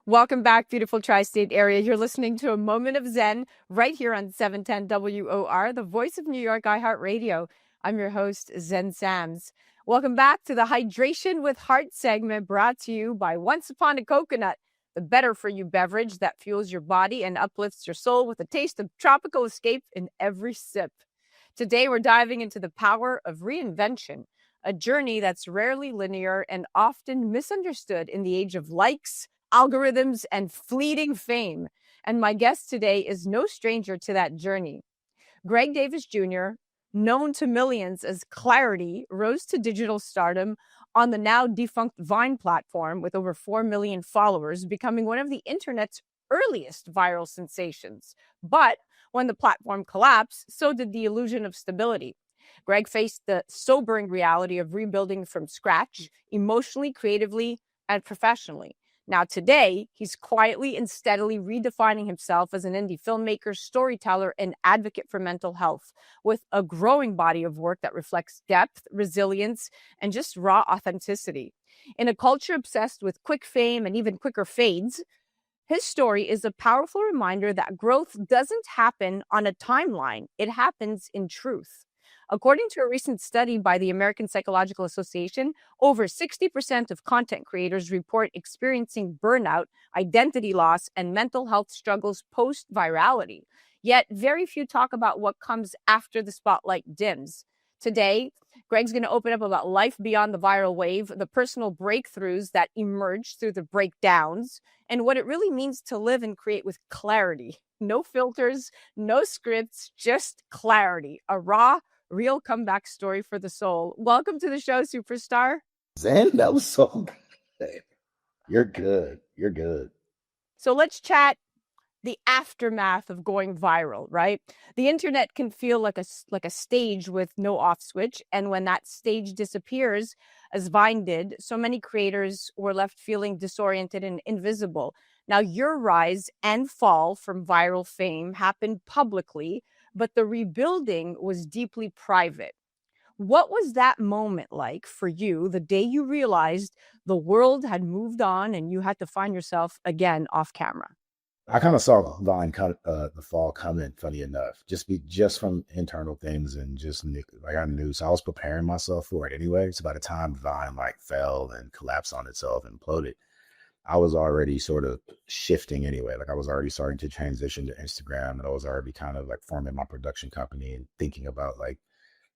Welcome back, beautiful tri-state area. You're listening to A Moment of Zen right here on 710 WOR, the voice of New York, iHeartRadio. I'm your host, Zen Sams. Welcome back to the Hydration with Heart segment brought to you by Once Upon a Coconut, the better-for-you beverage that fuels your body and uplifts your soul with a taste of tropical escape in every sip. Today, we're diving into the power of reinvention, a journey that's rarely linear and often misunderstood in the age of likes, algorithms, and fleeting fame. And my guest today is no stranger to that journey. Greg Davis Jr., known to millions as Klarity, rose to digital stardom on the now-defunct Vine platform with over 4 million followers, becoming one of the internet's earliest viral sensations. But when the platform collapsed, so did the illusion of stability. Greg faced the sobering reality of rebuilding from scratch, emotionally, creatively, and professionally. Now, today, he's quietly and steadily redefining himself as an indie filmmaker, storyteller, and advocate for mental health, with a growing body of work that reflects depth, resilience, and just raw authenticity. In a culture obsessed with quick fame and even quicker fades, his story is a powerful reminder that growth doesn't happen on a timeline. It happens in truth. According to a recent study by the American Psychological Association, over 60% of content creators report experiencing burnout, identity loss, and mental health struggles post-virality. Yet, very few talk about what comes after the spotlight dims. Today, Greg's going to open up about life beyond the viral wave, the personal breakthroughs that emerge through the breakdowns, and what it really means to live and create with clarity. No filters, no scripts, just clarity. A raw, real comeback story for the soul. Welcome to the show, superstar. Zen, that was so good. You're good. You're good. So let's chat the aftermath of going viral, right? The internet can feel like a stage with no off switch. And when that stage disappears, as Vine did, so many creators were left feeling disoriented and invisible. Now, your rise and fall from viral fame happened publicly, but the rebuilding was deeply private. What was that moment like for you the day you realized the world had moved on and you had to find yourself again off camera? I kind of saw Vine the fall coming, funny enough, just from internal things and just like I knew. So I was preparing myself for it anyway. So by the time Vine like fell and collapsed on itself and imploded, I was already sort of shifting anyway. Like I was already starting to transition to Instagram, and I was already kind of like forming my production company and thinking about like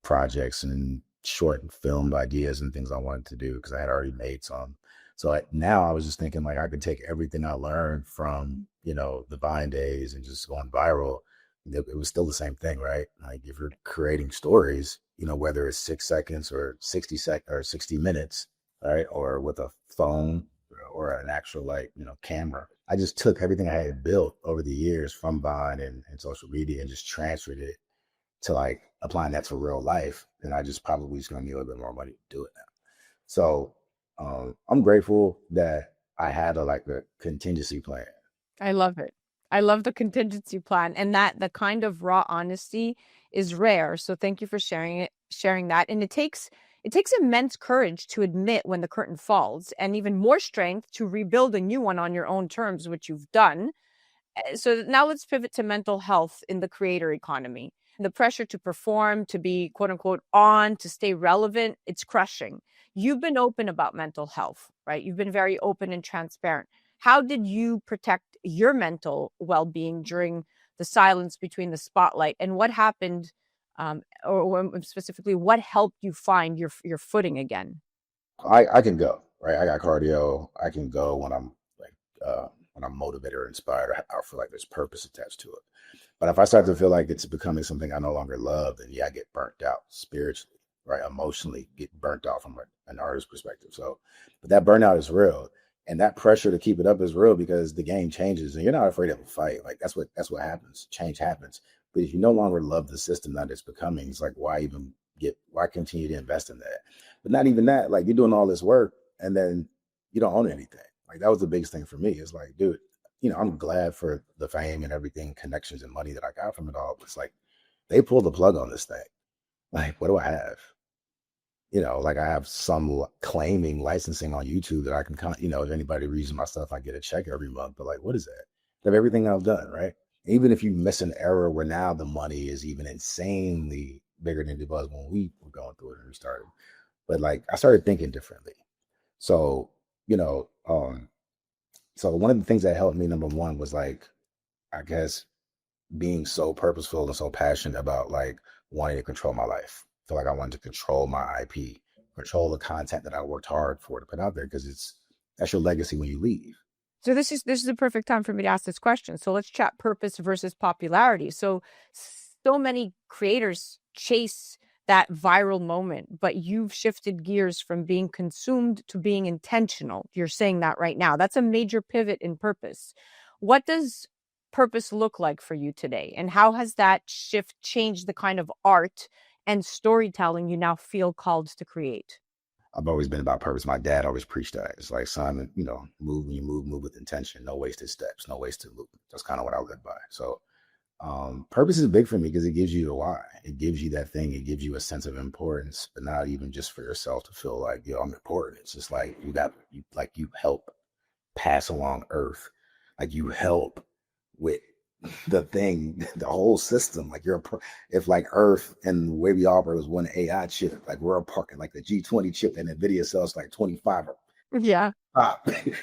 projects and short and filmed ideas and things I wanted to do because I had already made some. So now I was just thinking like I could take everything I learned from, the Vine days and just going viral. It was still the same thing, right? Like if you're creating stories, whether it's 6 seconds or 60 minutes, right? Or with a phone or an actual camera. I just took everything I had built over the years from Vine and social media and just transferred it to like applying that to real life. And I just probably is going to need a little bit more money to do it now. So I'm grateful that I had a contingency plan. I love it. I love the contingency plan, and that the kind of raw honesty is rare. So thank you for sharing that. And it takes immense courage to admit when the curtain falls, and even more strength to rebuild a new one on your own terms, which you've done. So now let's pivot to mental health in the creator economy. The pressure to perform, to be quote unquote on, to stay relevant, it's crushing. You've been open about mental health, right? You've been very open and transparent. How did you protect your mental well-being during the silence between the spotlight? And what happened, or specifically, what helped you find your footing again? I can go, right? I got cardio. I can go when I'm when I'm motivated or inspired, or feel like there's purpose attached to it. But if I start to feel like it's becoming something I no longer love, then I get burnt out spiritually, right? Emotionally, get burnt out from an artist's perspective. So, but that burnout is real, and that pressure to keep it up is real because the game changes, and you're not afraid of a fight. Like that's what happens. Change happens. But if you no longer love the system that it's becoming, it's like why continue to invest in that? But not even that. Like you're doing all this work, and then you don't own anything. Like that was the biggest thing for me. It's like, dude, I'm glad for the fame and everything, connections and money that I got from it all. But it's like they pulled the plug on this thing. Like, what do I have? like I have some claiming licensing on YouTube that I can, if anybody reads my stuff, I get a check every month. But like, what is that? Of everything I've done, right? Even if you miss an error where now the money is even insanely bigger than it was when we were going through it and we started. But like, I started thinking differently. So, you know, um, so one of the things that helped me, number one, was like, I guess being so purposeful and so passionate about like wanting to control my life. I feel like I wanted to control my IP, control the content that I worked hard for to put out there because that's your legacy when you leave. So this is the perfect time for me to ask this question. So let's chat purpose versus popularity. So many creators chase that viral moment, but you've shifted gears from being consumed to being intentional. You're saying that right now. That's a major pivot in purpose. What does purpose look like for you today? And how has that shift changed the kind of art and storytelling you now feel called to create? I've always been about purpose. My dad always preached that. It's like, son, move when you move with intention, no wasted steps, no wasted loop. That's kind of what I live by. So purpose is big for me because it gives you a why. It gives you that thing. It gives you a sense of importance, but not even just for yourself to feel like, I'm important. It's just like you help pass along Earth, like you help with the thing, the whole system. Like if like Earth and the way we operate was one AI chip, like we're a part, like the G20 chip and NVIDIA sells like 25. Yeah.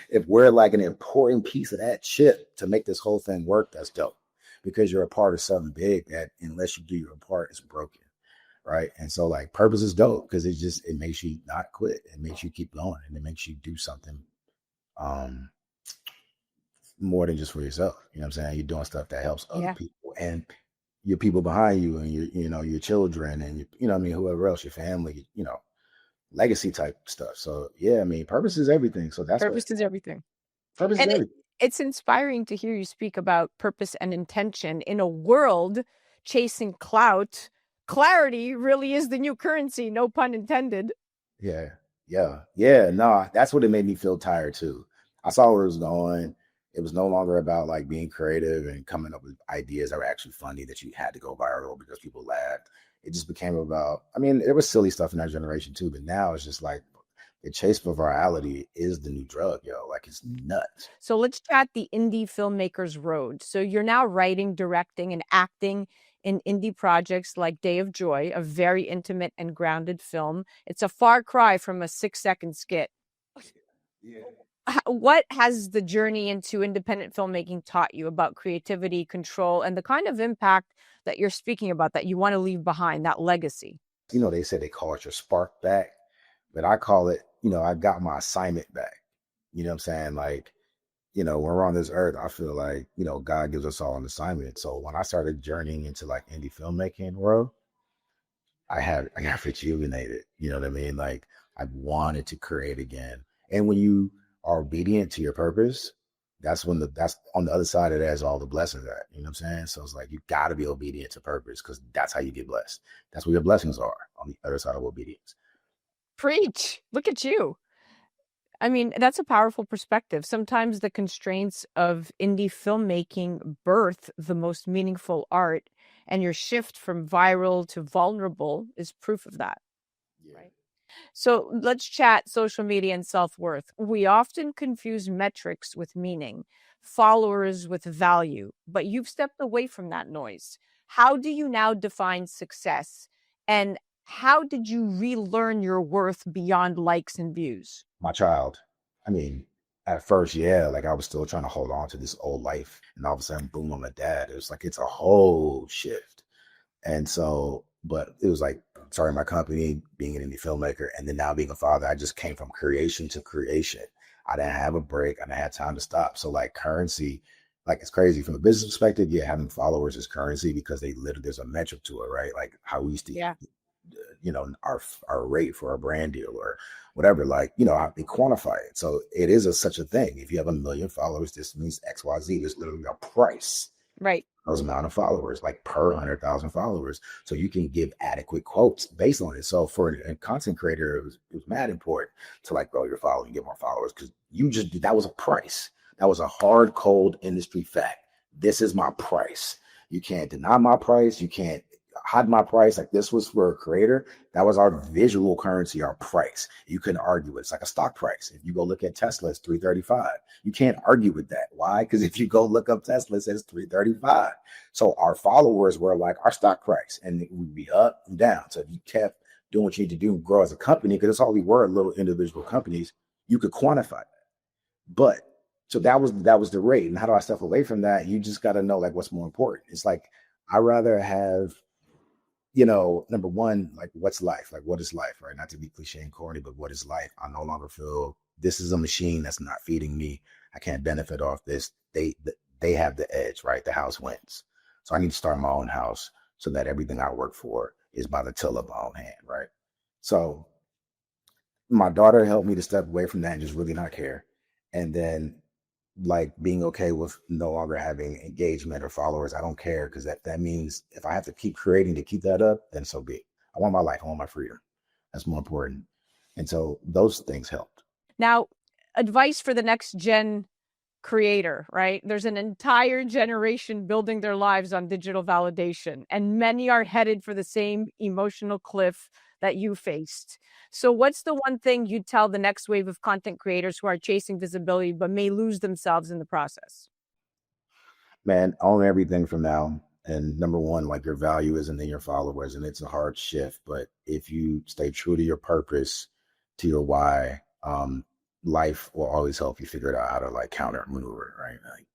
If we're like an important piece of that chip to make this whole thing work, that's dope. Because you're a part of something big that unless you do your part, it's broken. Right. And so like purpose is dope because it makes you not quit. It makes you keep going and it makes you do something more than just for yourself. You know what I'm saying? You're doing stuff that helps other people and your people behind you and your children and what I mean, whoever else, your family, legacy type stuff. So yeah, I mean, purpose is everything. So that's Purpose is everything. Purpose is And everything. it's inspiring to hear you speak about purpose and intention in a world chasing clout. Clarity really is the new currency, no pun intended. Yeah. No, that's what it made me feel tired too. I saw where it was going. It was no longer about like being creative and coming up with ideas that were actually funny that you had to go viral because people laughed. It just became about, I mean, there was silly stuff in our generation too, but now it's just like the chase for virality is the new drug, yo. Like it's nuts. So let's chat the indie filmmaker's road. So you're now writing, directing, and acting in indie projects like Day of Joy, a very intimate and grounded film. It's a far cry from a 6-second skit. Yeah. What has the journey into independent filmmaking taught you about creativity, control, and the kind of impact that you're speaking about that you want to leave behind, that legacy? They said they call it your spark back, but I call it, I got my assignment back. You know what I'm saying? Like, when we're on this earth, I feel like, God gives us all an assignment. So when I started journeying into like indie filmmaking world, I got rejuvenated. You know what I mean? Like I wanted to create again. And when you are obedient to your purpose, that's on the other side of that is all the blessings at. You know what I'm saying? So it's like you gotta be obedient to purpose because that's how you get blessed. That's where your blessings are on the other side of obedience. Preach. Look at you. I mean, that's a powerful perspective. Sometimes the constraints of indie filmmaking birth the most meaningful art, and your shift from viral to vulnerable is proof of that. Yeah. Right. So let's chat social media and self-worth. We often confuse metrics with meaning, followers with value, but you've stepped away from that noise. How do you now define success? And how did you relearn your worth beyond likes and views? My child. I mean, at first, yeah, like I was still trying to hold on to this old life. And all of a sudden, boom, I'm a dad. It was like it's a whole shift. And so, but it was like starting my company, being an indie filmmaker, and then now being a father. I just came from creation to creation. I didn't have a break. I didn't have time to stop. So like currency, like it's crazy from a business perspective. Yeah, having followers is currency because there's a metric to it, right? Like how we used to, our rate for a brand deal or whatever, like, how they quantify it. So it is such a thing. If you have 1 million followers, this means XYZ. There's literally a price. Right. Those amount of followers, like per 100,000 followers. So you can give adequate quotes based on it. So for a content creator, it was mad important to like grow your following, get more followers because that was a price. That was a hard, cold industry fact. This is my price. You can't deny my price. You can't hide my price. Like this was for a creator. That was our visual currency, our price. You couldn't argue it. It's like a stock price. If you go look at Tesla, it's 335. You can't argue with that. Why? Because if you go look up Tesla, it says 335. So our followers were like our stock price, and it would be up and down. So if you kept doing what you need to do and grow as a company, because it's all we were, little individual companies, you could quantify that. But so that was the rate. And how do I step away from that? You just got to know like what's more important. It's like I rather have, number one, like what's life? Like what is life, right? Not to be cliche and corny, but what is life? I no longer feel this is a machine that's not feeding me. I can't benefit off this. They have the edge, right? The house wins. So I need to start my own house so that everything I work for is by the till of my own hand, right? So my daughter helped me to step away from that and just really not care. And then like being okay with no longer having engagement or followers. I don't care, because that means if I have to keep creating to keep that up, then so be it. I want my life. I want my freedom. That's more important. And so those things helped. Now, advice for the next gen creator, right? There's an entire generation building their lives on digital validation, and many are headed for the same emotional cliff that you faced. So what's the one thing you'd tell the next wave of content creators who are chasing visibility but may lose themselves in the process? Man, own everything from now. And number one, like your value isn't in your followers, and it's a hard shift. But if you stay true to your purpose, to your why, life will always help you figure out how to like counter maneuver, right? Like,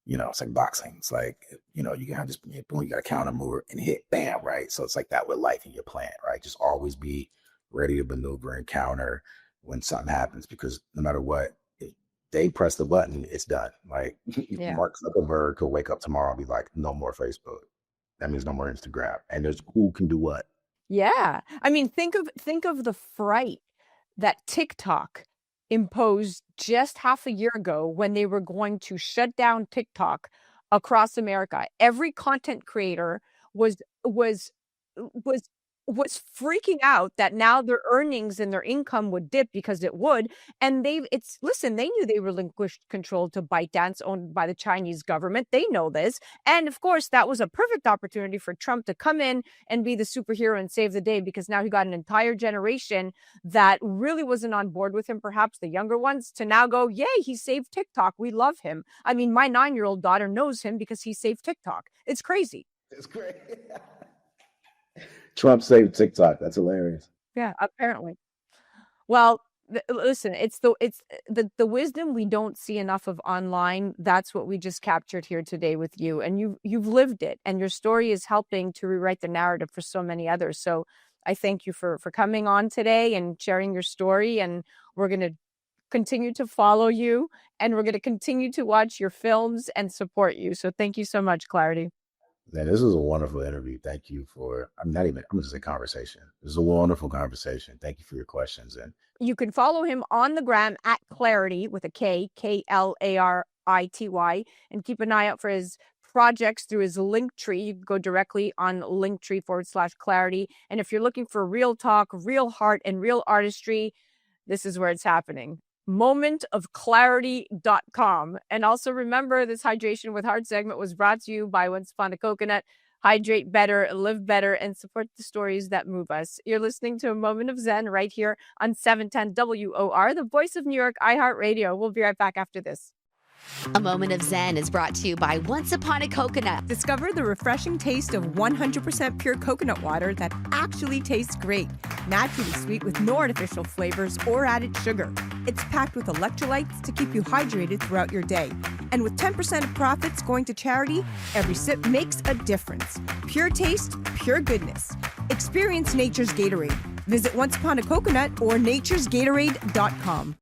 it's like boxing. It's like, you gotta just, boom, you gotta counter maneuver and hit, bam, right? So it's like that with life in your plan, right? Just always be ready to maneuver and counter when something happens, because no matter what, they press the button, it's done. Like Mark Zuckerberg could wake up tomorrow and be like, no more Facebook. That means no more Instagram. And there's who can do what. Yeah. I mean, think of the fright that TikTok imposed just half a year ago when they were going to shut down TikTok across America. Every content creator was freaking out that now their earnings and their income would dip, because it would. And they knew they relinquished control to ByteDance, owned by the Chinese government. They know this. And of course, that was a perfect opportunity for Trump to come in and be the superhero and save the day, because now he got an entire generation that really wasn't on board with him, perhaps the younger ones, to now go, yay, he saved TikTok. We love him. I mean, my 9-year-old daughter knows him because he saved TikTok. It's crazy. It's great. Trump saved TikTok. That's hilarious. Yeah, apparently. Well, listen, it's the wisdom we don't see enough of online. That's what we just captured here today with you, and you've lived it, and your story is helping to rewrite the narrative for so many others. So I thank you for coming on today and sharing your story, and we're going to continue to follow you, and we're going to continue to watch your films and support you. So thank you so much, Klarity. Man, this was a wonderful interview. Thank you for, I'm just a conversation. This is a wonderful conversation. Thank you for your questions. And you can follow him on the gram at Klarity with a K, Klarity, and keep an eye out for his projects through his Linktree. You can go directly on Linktree/Klarity. And if you're looking for real talk, real heart, and real artistry, this is where it's happening. momentofclarity.com. And also remember, this Hydration with Heart segment was brought to you by Once Upon a Coconut. Hydrate better, live better, and support the stories that move us. You're listening to A Moment of Zen right here on 710 WOR, the voice of New York, iHeartRadio. We'll be right back after this. A Moment of Zen is brought to you by Once Upon a Coconut. Discover the refreshing taste of 100% pure coconut water that actually tastes great. Naturally sweet with no artificial flavors or added sugar. It's packed with electrolytes to keep you hydrated throughout your day. And with 10% of profits going to charity, every sip makes a difference. Pure taste, pure goodness. Experience nature's Gatorade. Visit Once Upon a Coconut or naturesgatorade.com.